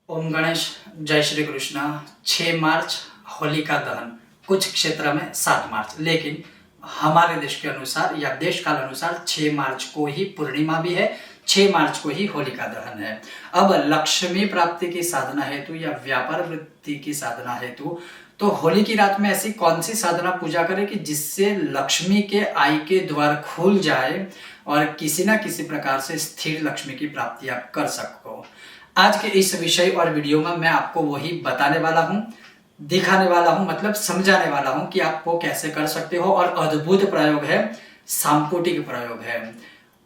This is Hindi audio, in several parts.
ओम गणेश, जय श्री कृष्णा। 6 मार्च होलिका दहन, कुछ क्षेत्र में 7 मार्च, लेकिन हमारे देश के अनुसार या देश काल अनुसार 6 मार्च को ही पूर्णिमा भी है, 6 मार्च को ही होलिका दहन है। अब लक्ष्मी प्राप्ति की साधना हेतु या व्यापार वृद्धि की साधना हेतु तो होली की रात में ऐसी कौन सी साधना पूजा करें कि जिससे लक्ष्मी के आय के द्वार खुल जाए और किसी ना किसी प्रकार से स्थिर लक्ष्मी की प्राप्ति आप कर सको। आज के इस विषय और वीडियो में मैं आपको वही बताने वाला हूं, दिखाने वाला हूं, मतलब समझाने वाला हूं कि आप वो कैसे कर सकते हो। और अद्भुत प्रयोग है, सांपुटिक प्रयोग है।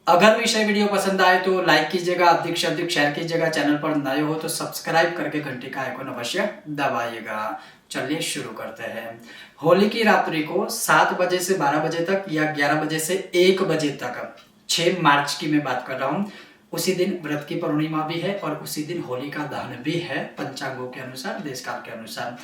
अगर विषय वीडियो पसंद आए तो लाइक कीजिएगा, अधिक से अधिक शेयर कीजिएगा। चैनल पर नए हो तो सब्सक्राइब करके घंटी का आइकन अवश्य दबाइएगा। चलिए शुरू करते हैं। होली की रात्रि को 7 बजे से 12 बजे तक या 11 बजे से 1 बजे तक, 6 मार्च की मैं बात कर रहा हूं, उसी दिन व्रत की पूर्णिमा भी है और उसी दिन होली का दहन भी है। पंचांगों के अनुसार, देश काल के अनुसार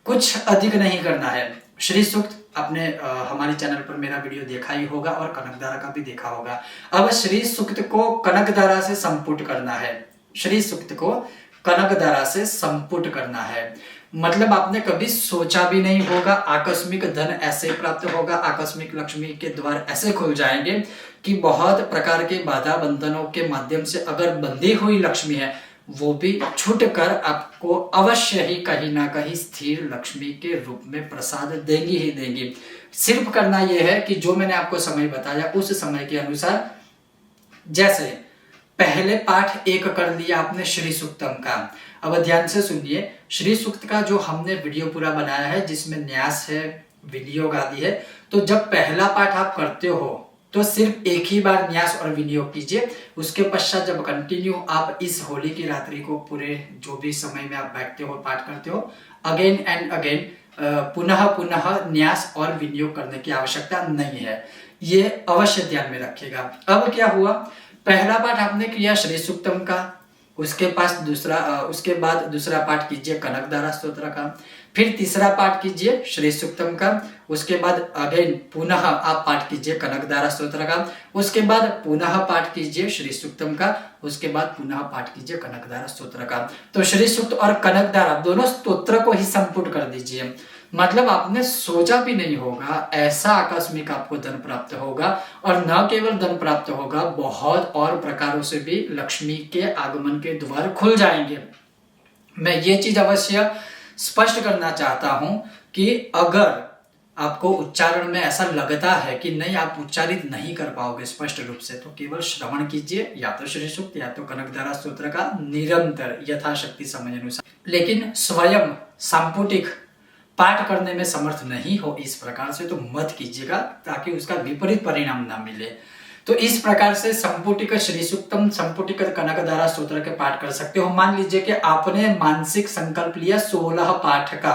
कुछ अधिक नहीं करना है। श्री सूक्त आपने हमारे चैनल पर मेरा वीडियो देखा ही होगा और कनकधारा का भी देखा होगा। अब श्री सूक्त को कनकधारा से संपुट करना है। श्री सूक्त को कनकधारा से संपुट करना है, मतलब आपने कभी सोचा भी नहीं होगा। आकस्मिक धन ऐसे प्राप्त होगा, आकस्मिक लक्ष्मी के द्वार ऐसे खुल जाएंगे कि बहुत प्रकार के बाधा बंधनों के माध्यम से अगर बंधी हुई लक्ष्मी है वो भी छूट कर आपको अवश्य ही कहीं ना कहीं स्थिर लक्ष्मी के रूप में प्रसाद देंगी ही देंगी। सिर्फ करना यह है कि जो मैंने आपको समय बताया उस समय के अनुसार, जैसे पहले पाठ 1 कर लिया आपने श्री सूक्तम का। अब ध्यान से सुनिए, श्री सूक्त का जो हमने वीडियो पूरा बनाया है जिसमें न्यास है, विनियोग आदि है, तो जब पहला पाठ आप करते हो तो सिर्फ एक ही बार न्यास और विनियोग कीजिए। उसके पश्चात जब कंटिन्यू आप इस होली की रात्रि को पूरे जो भी समय में आप बैठते हो पाठ करते हो, अगेन एंड अगेन पुनः पुनः न्यास और विनियोग करने की आवश्यकता नहीं है, ये अवश्य ध्यान में रखिएगा। अब क्या हुआ, पहला पाठ आपने किया श्री सूक्तम का, उसके बाद दूसरा पाठ कीजिए कनकधारा स्तोत्र का, फिर तीसरा पाठ कीजिए श्री सूक्तम का, उसके बाद अगेन पुनः आप पाठ कीजिए कनकधारा स्तोत्र का, उसके बाद पुनः पाठ कीजिए श्री सूक्तम का, उसके बाद पुनः पाठ कीजिए कनकधारा स्तोत्र का। तो श्री सूक्त और कनकधारा दोनों स्तोत्र को ही संपुट कर दीजिए। मतलब आपने सोचा भी नहीं होगा ऐसा आकस्मिक आपको धन प्राप्त होगा, और न केवल धन प्राप्त होगा, बहुत और प्रकारों से भी लक्ष्मी के आगमन के द्वार खुल जाएंगे। मैं ये चीज अवश्य स्पष्ट करना चाहता हूं कि अगर आपको उच्चारण में ऐसा लगता है कि नहीं, आप उच्चारित नहीं कर पाओगे स्पष्ट रूप से, तो केवल श्रवण कीजिए, या तो श्री सूक्त या तो कनकधारा स्तोत्र का निरंतर यथाशक्ति समय अनुसार। लेकिन स्वयं सांपुटिक पाठ करने में समर्थ नहीं हो इस प्रकार से तो मत कीजिएगा, ताकि उसका विपरीत परिणाम ना मिले। तो इस प्रकार से संपुटिक श्री सूक्तम, संपुटिक कनकधारा स्तोत्र के पाठ कर सकते हो। मान लीजिए कि आपने मानसिक संकल्प लिया 16 पाठ का,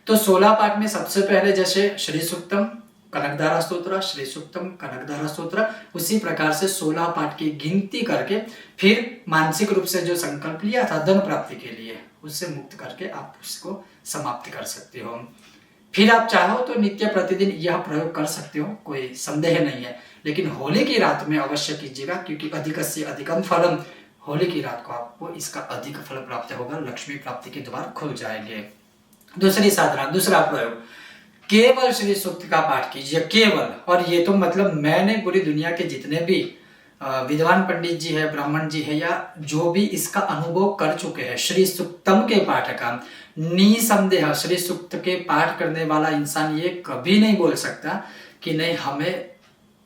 तो 16 पाठ में सबसे पहले जैसे श्री सूक्तम कनकधारा स्तोत्र, श्री सूक्तम कनकधारा स्तोत्र, उसी प्रकार से 16 पाठ की गिनती करके फिर मानसिक रूप से जो संकल्प लिया था धन प्राप्ति के लिए, उससे मुक्त करके आप उसको समाप्त कर सकते हो। फिर आप चाहो तो नित्य प्रतिदिन यह प्रयोग कर सकते हो, कोई संदेह नहीं है, लेकिन होली की रात में अवश्य कीजिएगा, क्योंकि अधिक से अधिकम फलम, होली की रात को आपको इसका अधिक फल प्राप्त होगा, लक्ष्मी प्राप्ति के द्वार खुल जाएंगे। दूसरी साधना, दूसरा प्रयोग, केवल श्री सूक्त का पाठ कीजिए, केवल। और ये तो मतलब मैंने पूरी दुनिया के जितने भी विद्वान पंडित जी है, ब्राह्मण जी है, या जो भी इसका अनुभव कर चुके हैं श्री सूक्तम के पाठ का, निसंदेह श्री सूक्त के पाठ करने वाला इंसान ये कभी नहीं बोल सकता कि नहीं हमें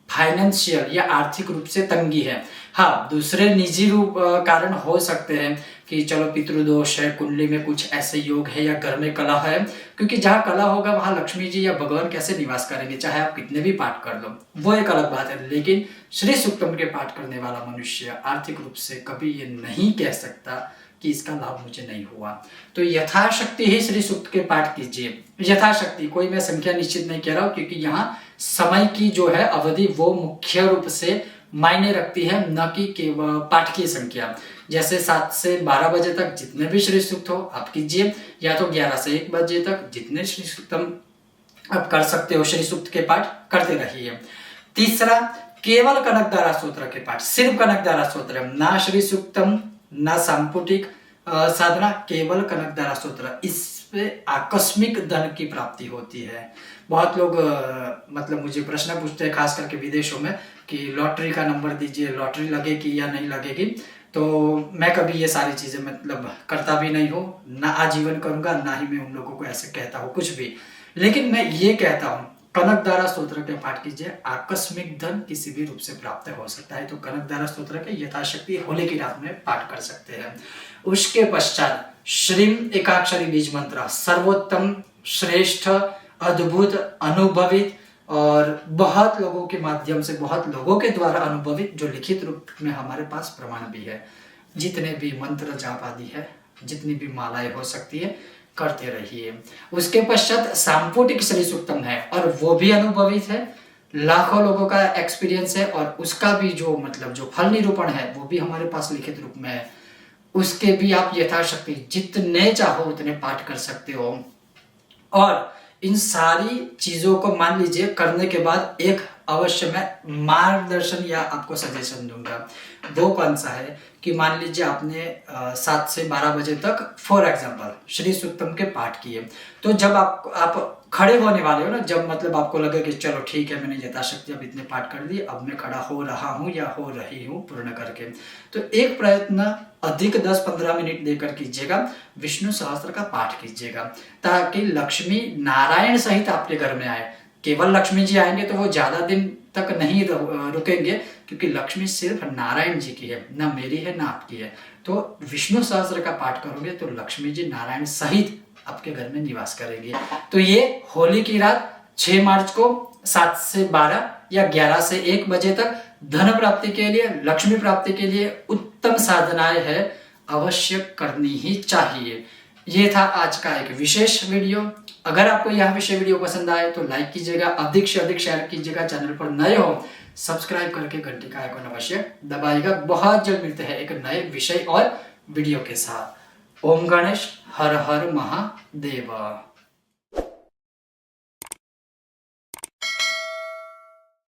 फाइनेंशियल या आर्थिक रूप से तंगी है। हाँ, दूसरे निजी रूप कारण हो सकते हैं कि चलो पितृदोष है, कुंडली में कुछ ऐसे योग है, या घर में कला है, क्योंकि जहाँ कला होगा वहां लक्ष्मी जी या भगवान कैसे निवास करेंगे, चाहे आप कितने भी पाठ कर लो, वो एक अलग बात है। लेकिन श्री सूक्तम के पाठ करने वाला मनुष्य आर्थिक रूप से कभी ये नहीं कह सकता कि इसका लाभ मुझे नहीं हुआ। तो यथाशक्ति ही श्री सूक्त के पाठ कीजिए, यथाशक्ति। कोई मैं संख्या निश्चित नहीं कह रहा हूं, क्योंकि यहाँ समय की जो है अवधि वो मुख्य रूप से मायने रखती है, न कि केवल पाठ की संख्या। जैसे 7 से 12 बजे तक जितने भी श्री सूक्त हो आप कीजिए, या तो 11 से 1 बजे तक जितने श्री सूक्तम आप कर सकते हो श्री सूक्त के पाठ करते रहिए। तीसरा, केवल कनकधारा स्तोत्र के पाठ, सिर्फ कनकधारा स्तोत्र, ना श्री सूक्तम, ना संपुटिक, साधना केवल कनकधारा स्तोत्र, इससे आकस्मिक धन की प्राप्ति होती है। बहुत लोग मतलब मुझे प्रश्न पूछते हैं खास करके विदेशों में कि लॉटरी का नंबर दीजिए, लॉटरी लगेगी या नहीं लगेगी। तो मैं कभी ये सारी चीज़ें मतलब करता भी नहीं हूँ, ना आजीवन करूँगा, ना ही मैं उन लोगों को ऐसे कहता हूँ कुछ भी। लेकिन मैं ये कहता हूँ कनकधारा स्तोत्र के पाठ कीजिए, आकस्मिक धन किसी भी रूप से प्राप्त हो सकता है। तो कनकधारा स्तोत्र के यथाशक्ति होली की रात में पाठ कर सकते हैं। उसके पश्चात श्रीम एकाक्षरी बीज मंत्र, सर्वोत्तम, श्रेष्ठ, अद्भुत, अनुभवित और बहुत लोगों के माध्यम से, बहुत लोगों के द्वारा अनुभवित, जो लिखित रूप में हमारे पास प्रमाण भी है। जितने भी मंत्र जाप आदि है, जितनी भी मालाएं हो सकती है करते रहिए। उसके पश्चात सांपुटिक श्री सूक्तम है और वो भी अनुभवित है, लाखों लोगों का एक्सपीरियंस है और उसका भी जो मतलब जो फल निरूपण है वो भी हमारे पास लिखित रूप में है। उसके भी आप यथाशक्ति जितने चाहो उतने पाठ कर सकते हो। और इन सारी चीजों को मान लीजिए करने के बाद एक अवश्य मैं मार्गदर्शन या आपको सजेशन दूंगा। वो कौन सा है कि मान लीजिए आपने 7 से 12 बजे तक फॉर एग्जांपल श्री सूक्तम के पाठ किए, तो जब आप खड़े होने वाले हो ना, जब मतलब आपको लगे कि चलो ठीक है मैंने यथाशक्ति अब इतने पाठ कर दिए, अब मैं खड़ा हो रहा हूँ या हो रही हूँ पूर्ण करके, तो एक प्रयत्न अधिक 10-15 मिनट देकर कीजिएगा, विष्णु सहस्त्र का पाठ कीजिएगा, ताकि लक्ष्मी नारायण सहित आपके घर में आए। केवल लक्ष्मी जी आएंगे तो वो ज्यादा दिन तक नहीं रुकेंगे, क्योंकि लक्ष्मी सिर्फ नारायण जी की है, ना मेरी है ना आपकी है। तो विष्णु सहस्त्र का पाठ करोगे तो लक्ष्मी जी नारायण सहित आपके घर में निवास करेंगे। तो ये होली की रात 6 मार्च को 7 से 12 या 11 से 1 बजे तक धन प्राप्ति के लिए, लक्ष्मी प्राप्ति के लिए उत्तम साधनाएं है, अवश्य करनी ही चाहिए। ये था आज का एक विशेष वीडियो। अगर आपको यह विषय वीडियो पसंद आए तो लाइक कीजिएगा, अधिक से अधिक शेयर कीजिएगा। चैनल पर नए हो सब्सक्राइब करके घंटी का आइकन अवश्य दबाइएगा। बहुत जल्द मिलते हैं एक नए विषय और वीडियो के साथ। ओम गणेश, हर हर महादेव।